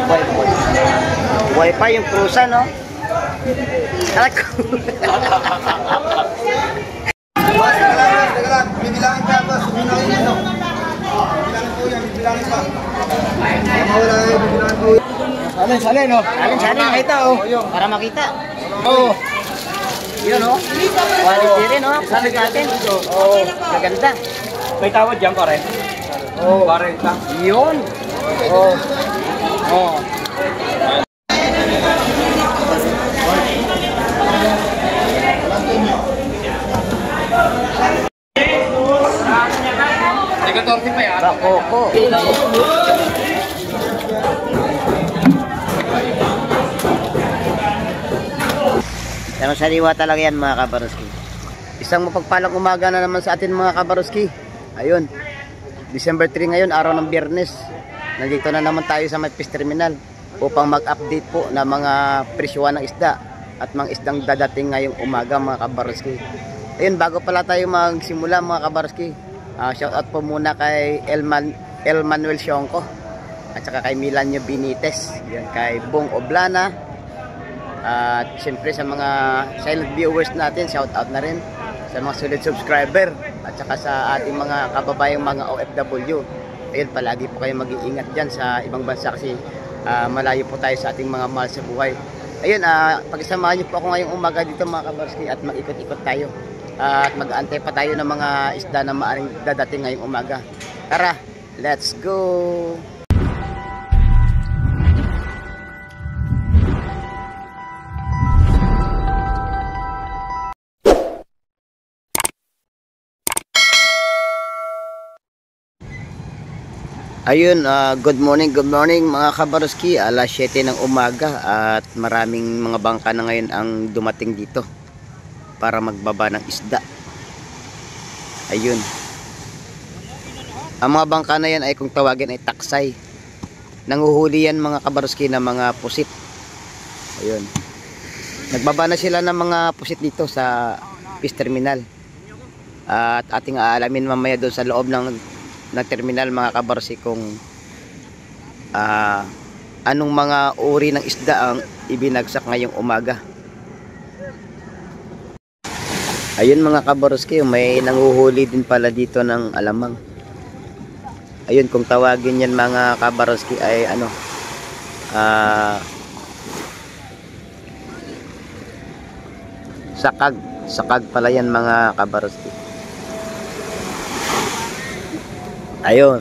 Buhay pa yung prusa, no? Ako. Teka lang. Bibilangin pa ba? Bibilangin yan, no? Bibilangin po yan. Bibilangin pa. Mawala yan. Bibilangin po yan. Salin, no? Salin, makita, oh. Para makita. Oo. Yun, oh. Quality rin, oh. Sabi natin. Oh, maganda. May tawad dyan, pare. Oh, 40. yun. Oh. Oh. Teka, 40 pa yan. Bakoko. Pero sariwa talaga yan mga kabaroski. Isang mapagpalang umaga na naman sa atin mga kabaroski. Ayun, December 3 ngayon, araw ng Biyernes. Nandito na naman tayo sa may fish terminal upang mag-update po ng mga presyuhan ng isda at mga isdang dadating ngayong umaga mga kabaroski. Ayun, bago pala tayo magsimula mga kabaroski, shout out po muna kay El Manuel Sionco at saka kay Milanio Benitez, yun, kay Bong Oblana, at syempre sa mga silent viewers natin, shout out na rin sa mga solid subscriber at saka sa ating mga kababayang mga OFW. Ayun, palagi po kayo mag-iingat dyan sa ibang bansa kasi malayo po tayo sa ating mga mahal sa buhay. Ayun, pagsamahan niyo po ako ngayong umaga dito mga kabarski at mag-ikot-ikot tayo at mag-aantay pa tayo ng mga isda na maaring dadating ngayong umaga. Tara, let's go! Ayun, good morning mga kabaroski. Alas 7 ng umaga at maraming mga bangka na ngayon ang dumating dito para magbaba ng isda. Ayun. Ang mga bangka na yan ay kung tawagin ay taksay. Nanguhuli yan mga kabaroski na mga pusit. Ayun. Nagbaba na sila ng mga pusit dito sa fish terminal. At ating aalamin mamaya doon sa loob ng terminal mga kabarsi kung anong mga uri ng isda ang ibinagsak ngayong umaga. Ayun mga kabarski, may nanguhuli din pala dito ng alamang. Ayun, kung tawagin yan mga kabarski ay ano, sakag pala yan mga kabarski. Ayun,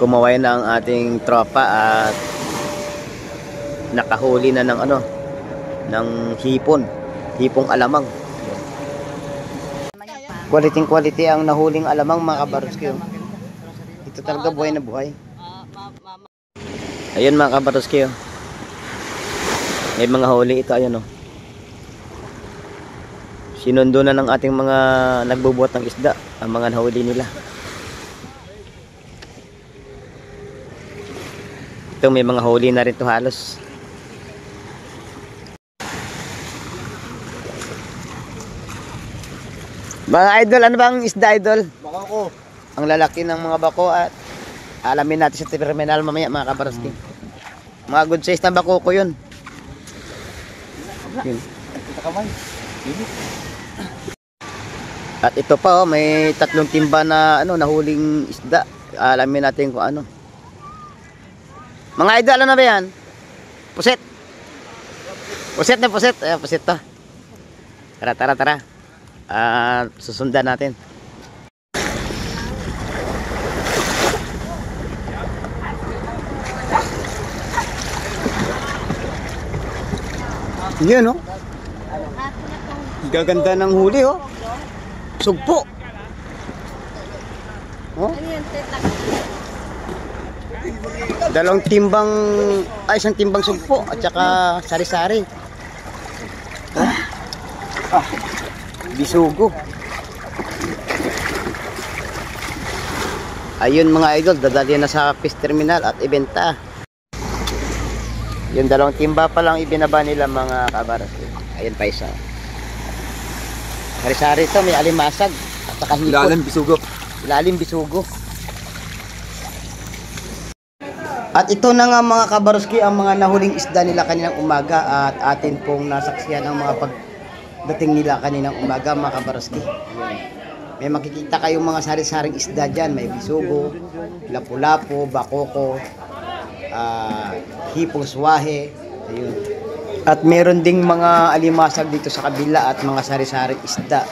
kumaway na ang ating tropa at nakahuli na ng ano, ng hipong alamang. Quality ang nahuling alamang mga kabaroski. Ito talaga buhay na buhay. Ayun mga kabaroski, may mga huli ito, ayun, sinundo na ng ating mga nagbubuhat ng isda ang mga nahuli nila. Ito, may mga huli na rin ito halos. Mga idol, ano bang isda idol? Bako. Ang lalaki ng mga bako at alamin natin sa terminal mamaya mga kabaroski. Mga good size na bako ko yun. Yun. At ito pa may 3 timba na nahuling isda. Alamin natin kung ano. Mga idol, ano na ba yan? Puset. Puset na puset. Ayan, puset to. Tara. Susundan natin. Yan, oh. Gaganda ng huli, oh. Sugpo. Oh. Isang timbang sugpo at saka sari-sari. Bisugo. Ayun mga idol, dadali na sa fish terminal at ibenta. Yung 2 timba pa lang ibinaba nila mga kabaras. Ayun pa isa. Sari-sari to, may alimasag at saka hipon. Ilalim bisugo. Ilalim bisugo. At ito na nga mga kabaroski ang mga nahuling isda nila kaninang umaga at atin pong nasaksiyan ang mga pagdating nila kaninang umaga mga kabaroski. May makikita kayong mga sari-saring isda dyan. May bisugo, lapu-lapu, bakoko, hipong swahe. Ayun. At meron ding mga alimasag dito sa kabila at mga sari-saring isda.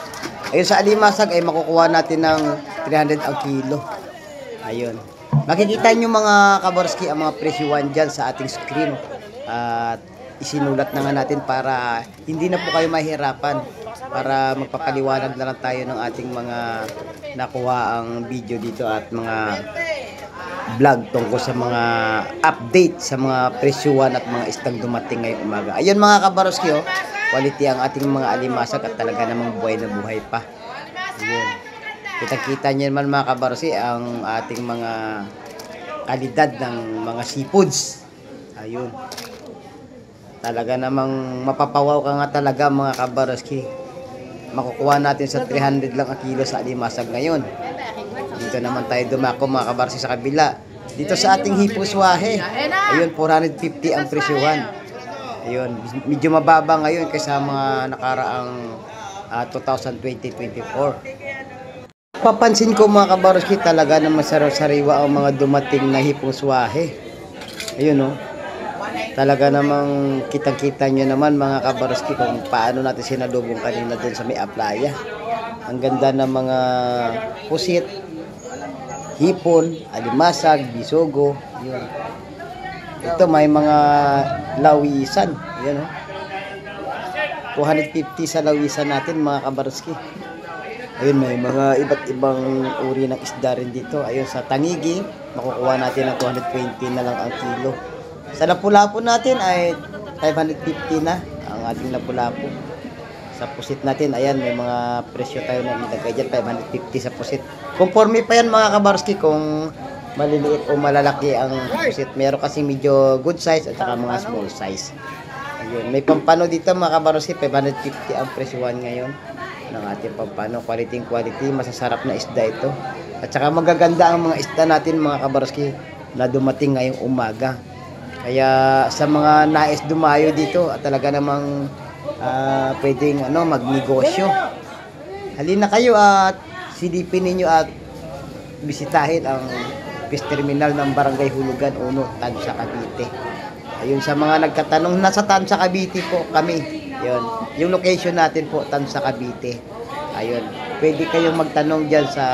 Ayun sa alimasag ay makukuha natin ng 300 ang kilo. Ayun. Makikita nyo mga kabarski ang mga presyuhan dyan sa ating screen. At isinulat na nga natin para hindi na po kayo mahirapan. Para magpapaliwanag na lang tayo ng ating mga nakuha ang video dito at mga vlog tungkol sa mga update sa mga presyuhan at mga istang dumating ngayong umaga. Ayun mga kabaroski, oh, quality ang ating mga alimasag at talaga namang buhay na buhay pa. Ayun. Kita-kita nyo naman mga kabaroski ang ating mga kalidad ng mga seafoods. Ayun. Talaga namang mapapawaw ka nga talaga mga kabaroski. Makukuha natin sa 300 lang ang kilo sa alimasag ngayon. Dito naman tayo dumako mga kabaroski sa kabila. Dito sa ating hipong swahe. Ayun, 450 ang presyuhan. Ayun, medyo mababa ngayon kaysa mga nakaraang 2020-24. Papansin ko mga kabaroski talaga na masarap-sariwa ang mga dumating na hipong swahe. Ayun oh. Talaga namang kitang-kita nyo naman mga kabaroski kung paano natin sinalubong kanina dun sa may aplaya. Ang ganda ng mga pusit, hipon, alimasag, bisogo. Yun. Ito may mga lawisan. Yan oh. 250 sa lawisan natin mga kabaroski. Ayun, may mga iba't ibang uri ng isda rin dito. Ayun, sa tangigi, makukuha natin ng 220 na lang ang kilo. Sa lapu-lapu natin ay 550 na ang ating lapu-lapu. Sa pusit natin, ayan, may mga presyo tayo na ilagay dyan, 550 sa pusit. Conforme pa yan mga kabarski kung maliliit o malalaki ang pusit. Meron kasi medyo good size at saka mga small size. Ayun, may pampano dito mga kabarski, 550 ang presyohan ngayon ng ating pampano. Quality, masasarap na isda ito. At saka magaganda ang mga isda natin mga kabarski na dumating ngayong umaga. Kaya sa mga nais dumayo dito at talaga namang pwedeng magnegosyo. Halina kayo at silipin ninyo at bisitahin ang fish terminal ng Barangay Hulugan 1, Tansa, Cavite. Ayun, sa mga nagtatanong, nasa Tansa, Cavite po kami. Ayun, yung location natin po, Tansa, Cavite. Ayun, pwede kayong magtanong dyan sa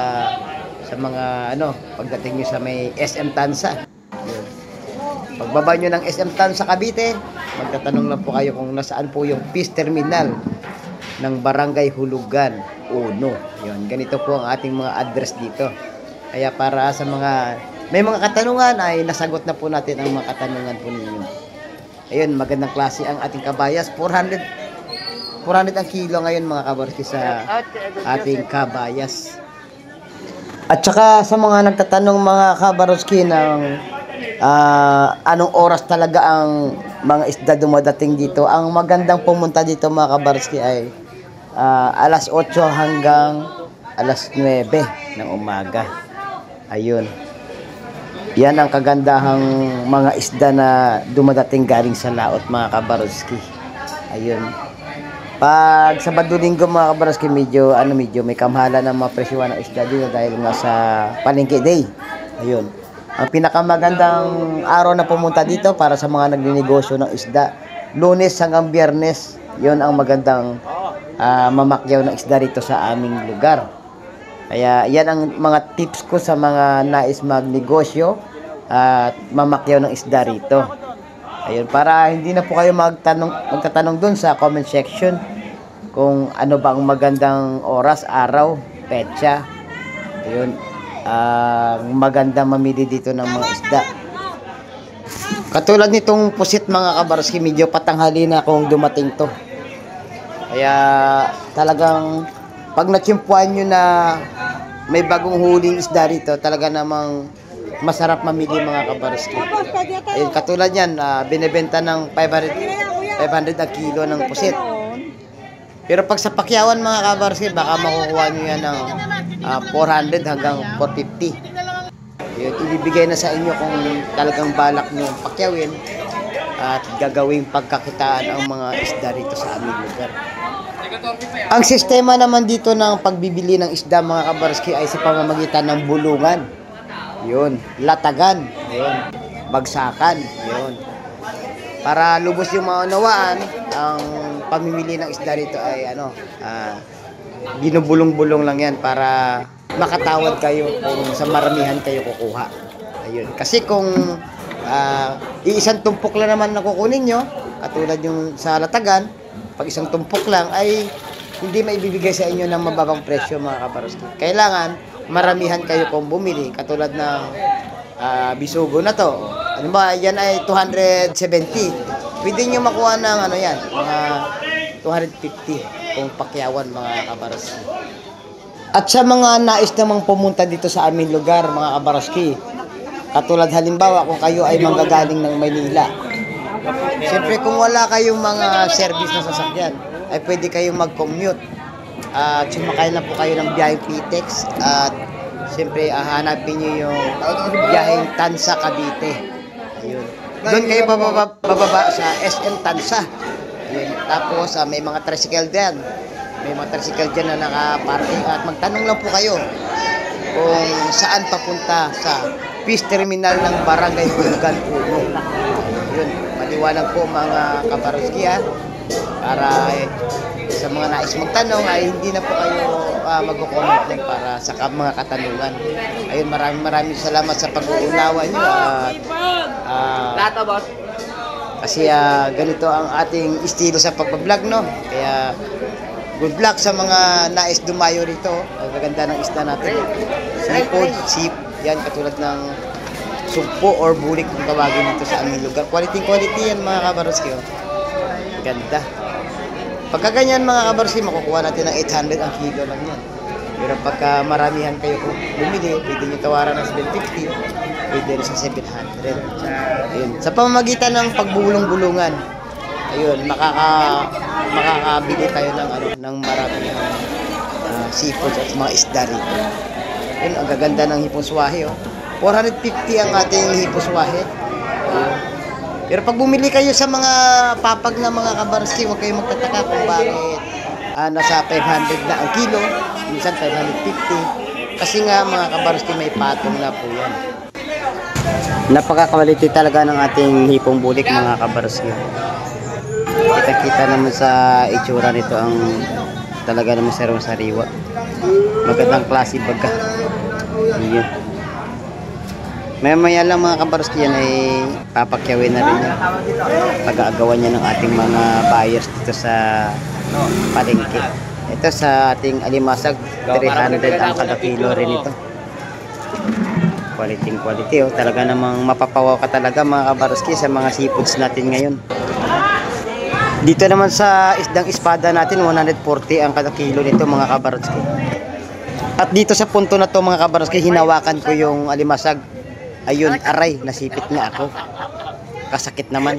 mga pagdating nyo sa may SM Tansa. Ayun. Pagbaba nyo ng SM Tansa, Cavite, magtatanong lang po kayo kung nasaan po yung fish terminal ng Barangay Hulugan 1. Yun, ganito po ang ating mga address dito. Kaya para sa mga may mga katanungan ay nasagot na po natin ang mga katanungan po ninyo. Ayun, magandang klase ang ating kabayas. 400 ang kilo ngayon mga kabarski sa ating kabayas. At saka sa mga nagtatanong mga kabarski ng anong oras talaga ang mga isda dumadating dito. Ang magandang pumunta dito mga kabarski ay alas 8 hanggang alas 9 ng umaga. Ayun. Yan ang kagandahang mga isda na dumadating galing sa laot mga kabarski. Ayun. Pag Sabado Linggo mga kabarski medyo may kamahalan ng mga presyohan ng isda dito dahil nga sa Palengke Day. Ayun. Ang pinakamagandang araw na pumunta dito para sa mga nagninegosyo ng isda, Lunes hanggang Biyernes. 'Yon ang magandang mamakyaw ng isda rito sa aming lugar. Kaya yan ang mga tips ko sa mga nais magnegosyo at mamakyaw ng isda rito. Ayun, para hindi na po kayo magtatanong doon sa comment section kung ano ba ang magandang oras, araw, petsa. Ayun, magandang mamili dito ng mga isda. Katulad nitong pusit mga kabarski, medyo patanghali na kung dumating to. Kaya talagang pag natsimpuan nyo na may bagong huling isda rito, talaga namang masarap mamili mga kabarski. Ayun, katulad yan, binibenta ng 500 ang kilo ng pusit. Pero pag sa pakyawan mga kabarski, baka makukuha nyo yan ng 400 hanggang 450. Yun, ibibigay na sa inyo kung talagang balak nyo pakyawin at gagawing pagkakitaan ang mga isda rito sa aming lugar. Ang sistema naman dito ng pagbibili ng isda mga kabarski ay sa pamamagitan ng bulungan. Yun, latagan, yun, bagsakan, yun. Para lubos yung maunawaan, ang pamimili ng isda rito ay binubulong-bulong lang yan para makatawad kayo kung sa maramihan kayo kukuha. Ayun. Kasi kung iisang tumpok lang naman na kukunin nyo, katulad yung sa latagan, pag isang tumpok lang ay hindi maibibigay sa inyo ng mababang presyo mga kabarski. Kailangan maramihan kayo kung bumili, katulad ng bisugo na to. Ano ba, yan ay 270. Pwede nyo makuha ng yan, mga 250 kung pakyawan mga kabarski. At sa mga nais namang pumunta dito sa aming lugar mga kabarski, katulad halimbawa kung kayo ay manggagaling ng Maynila, siyempre kung wala kayong mga service na sasakyan, ay pwede kayong mag-commute. Sumakay na po kayo ng biyaheng PTEX at siyempre hanapin nyo yung biyaheng Tansa Cavite. Ayun. Doon kayo bababa sa SM Tansa. Ayun. Tapos may mga tricycle dyan. May mga tricycle dyan na naka-parking at magtanong lang po kayo kung saan papunta sa Peace Terminal ng Barangay Hulugan 1. Yun, maliwanag po mga kabarski para sa mga nais magtanong ay hindi na po kayo magko-comment lang para sa mga katanungan. Ayun, maraming salamat sa pag-uunawa nyo at kasi ganito ang ating estilo sa pagbablog, no? Kaya good luck sa mga nais dumayo rito. Ang gaganda ng isda natin. Seafood, yan katulad ng sugpo or bulik kung tawagin dito sa aming lugar. Quality yan mga kabarski. Ganda. Pagka ganyan mga kabarski, makukuha natin ng 800 ang kilo lang yan. Pero pagka maramihan kayo kung bumili, pwede nyo tawaran ng 750, pwede rin sa 700. Ayun. Sa pamamagitan ng pagbulong-bulungan, ayun, makakabili tayo ng maraming seafoods at mga isda rito. Ayun, ang gaganda ng hipon-swahe. 450 ang ating hipon-swahe. Pero pag bumili kayo sa mga papag na mga kabarski, huwag kayong magtataka kung bakit nasa 500 na ang kilo, minsan 550. Kasi nga mga kabarski, may patong na po yan. Napaka-quality talaga ng ating hipong bulik mga kabarski. Kita-kita naman sa itsura nito ang talaga naman sariwa. Magandang klase baga. Ayun. Maya lang mga kabarski yan ay papakyawin na rin yan. Pag-aagawan niya ng ating mga buyers dito sa palengke. Ito sa ating alimasag, 300 ang kada kilo rin ito. Quality. Talaga namang mapapawaw ka talaga mga kabarski sa mga seafoods natin ngayon. Dito naman sa isdang espada natin, 140 ang kada kilo nito mga kabarski. At dito sa punto na to mga kabarski, hinawakan ko yung alimasag. Ayun, aray, nasipit nga ako. Kasakit naman.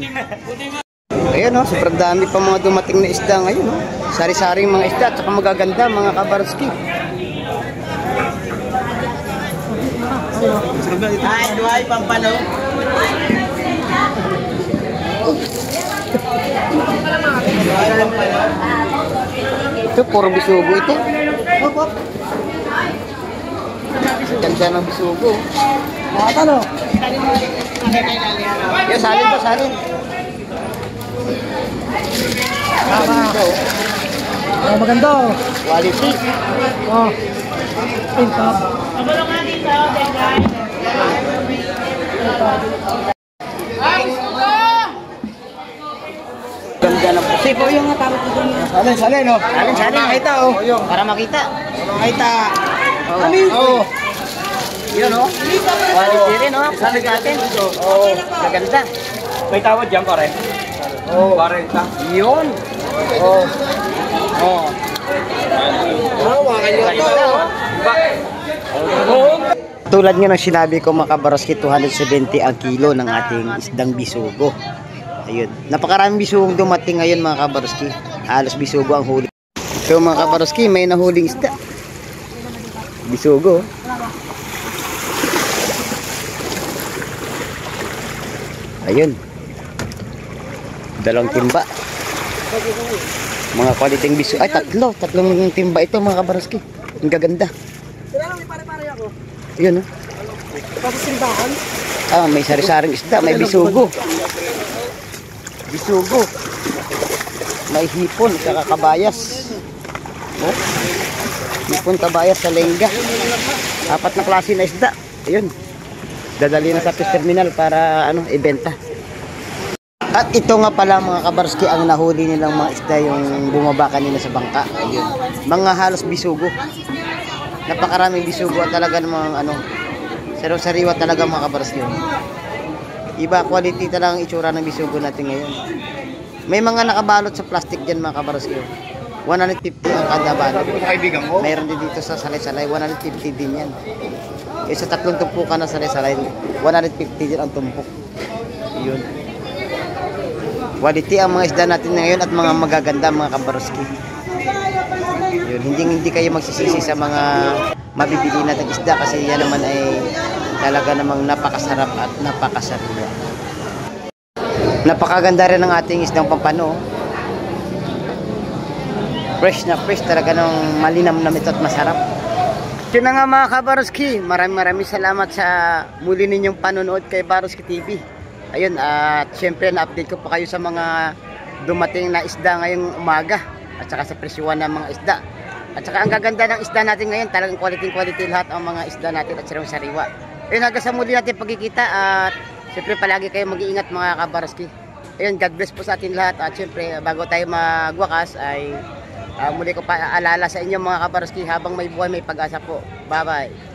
Ayun, sobrang dami pa mga dumating na isda ngayon. Sari-saring mga isda at saka magaganda mga kabarski. Ay, pampano. Ito, puro bisugo ito. Ganda ng bisugo. Ano? Yan, salin. Maganda. Quality. Pinkap. Ganda ng pusipo yung natarot ko doon. Salin, no? Salin, makita, para makita. Makita. Yun, quality rin, sabi natin. Maganda. May tawad dyan, pare. 40. Yun. Tulad nga ng sinabi ko mga kabarski, 270 ang kilo ng ating isdang bisugo. Ayun. Napakaraming bisugong dumating ngayon mga kabarski. Halos bisugo ang huli. So mga kabarski, may nahuling isda. Bisugo. Ayun. Dalawang timba. Mga quality bisu. Ay, tatlong timba ito mga kabaroski. Ang gaganda. Kailangan may pare-pare ako. Ayun, oh. Tapos simbahan. Ah, may sari-saring isda, may bisugo. Bisugo. May hipon, saka kabayas. Oh. Hipon, kabayas sa lengga. 4 na klase na isda. Ayun. Dadali na sa fish terminal para ibenta. At ito nga pala mga kabarski ang nahuli nilang mga isda yung bumaba kanina sa bangka. Ayun. Mga halos bisugo. Napakaraming bisugo at talaga namang sariwa talaga mga kabarski. Iba quality talaga ang itsura ng bisugo natin ngayon. May mga nakabalot sa plastic dyan mga kabarski. 150 ang kada balot. Kaibigan ko. Mayroon din dito sa salay-salay, 150 din yan. Eh sa 3 tumpukan na salay-salay, 150 din ang tumpok. Yun. Quality ang mga isda natin ngayon at mga magaganda mga kabaroski. Yun, hindi kayo magsisisi sa mga mabibili natin isda kasi yan naman ay talaga namang napakasarap at napakasariwa. Napakaganda rin ng ating isdang pampano. Fresh na fresh talaga ng malinam na ito at masarap. Yun na nga mga kabaroski, maraming salamat sa muli ninyong panonood kay Baroski TV. Ayun, at syempre na-update ko pa kayo sa mga dumating na isda ngayong umaga at saka sa presyuan ng mga isda. At saka ang gaganda ng isda natin ngayon, talagang quality lahat ang mga isda natin at sariwa. Ayun, hanggang sa muli natin pagkikita at syempre palagi kayo mag-iingat mga kabaroski. Ayun, God bless po sa atin lahat at syempre bago tayo magwakas ay muli ko pa alala sa inyo mga kabaroski, habang may buhay may pag-asa po. Bye bye.